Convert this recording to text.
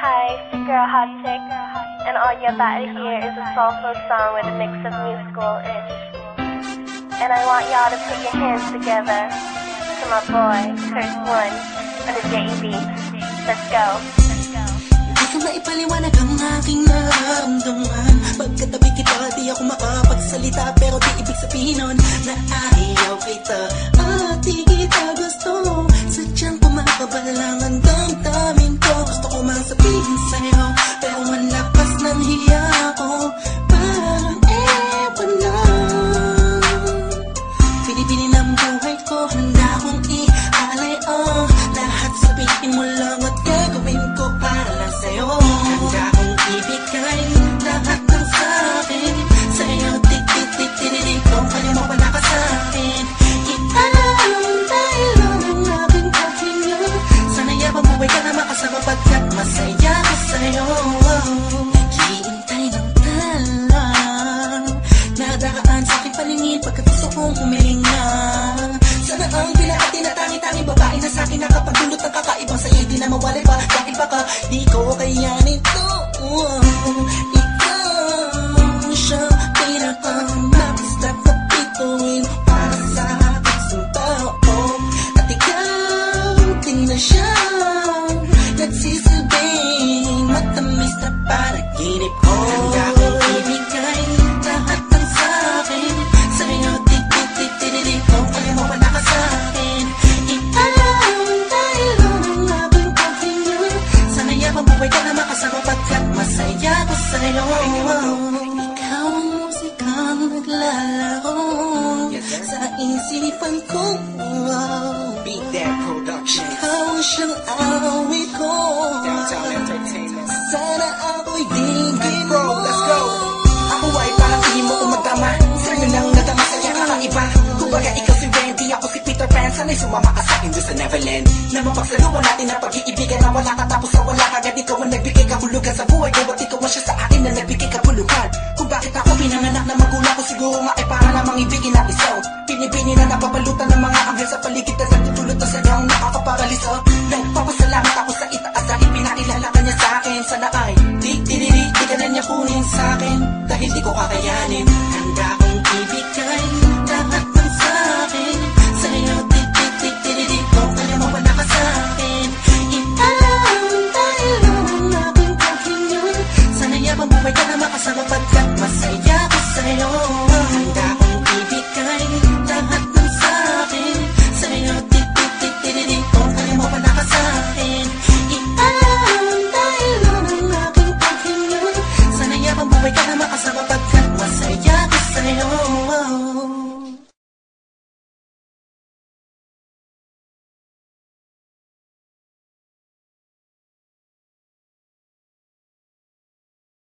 Hi, it's your girl Hot Chick, and all you're about to hear is a soulful song with a mix of musical-ish. And I want y'all to put your hands together to my boy, Curse One, on the JEB. Let's go. Di ko maipaliwanag ang aking nararamdaman. Pagkatabi kita, di ako makapagsalita, pero di ibig sabihin nun na ayaw kita at di kita gusto. Sadyang kumakabalang ang damdamin ko. Gusto ko mang sabihin sa'yo, pero ang lakas ng hiya ko. Parang ewan na. Pinipili ng buhay ko, handa kong ialay lahat sabihin mo lang at gagawin ko para lang sa'yo. Handa kong ibigay lahat ng sa'kin sa'yo, tik-tik-tik-tik-tik kung kaya mo wala ka sa'kin. Iaalam dahil lang ang aking pahinga. Sana yabang buhay ka na makasama pagkat masaya ko sa'yo. Hihintay ng talang nadaraan sa'king paningin pagkat gusto kong humilinga. Sana ang pinakati na tangi-tangi babae na sa'kin nakapagdulot ng kakaibang sa'yo di na mawalay pa dahil baka di ko kayanin to. Ikaw siya pinaka-napistap na pituin para sa aking tao. At ikaw din na siya nagsisilbing matamis na panaginip ko. Handa kong ibigay lahat ng sa'kin sa'yo, tik-tik-tik-tik kung kaya mo wala ka sa'kin. Iaalam dahil lang ang aking paghinga. Sana yabang buhay ka na makasama pagkat masaya ko sa'yo. Ikaw ang musikang naglalaro sa isipan ko. Beat That Production. Ikaw ang siyang awit ko. Downtown Entertainment. Sana ako'y digin mo. Bro, let's go. Ako ay parang hindi mo umadama. Sa'yo nang nadama sa'yo kakaiba. Kumbaga ikaw si Wendy, ako si Peter Pan. Sana'y sumama ka sa'kin doon sa Neverland. Na mapagsaluhan natin ang pag-iibigan na wala ka tapos na wala ka. Agad ikaw ang nagbigay kahulugan sa buhay ko. Ba't ikaw ang siya sa akin na nagbigay kahulugan? Kung bakit ako pinanganak na magulang ko, siguro nga ay para namang ibigin ang isaw. Pinibini na napapalutan ng mga anghel sa paligid na nagtutulot na sadyang nakakaparaliso.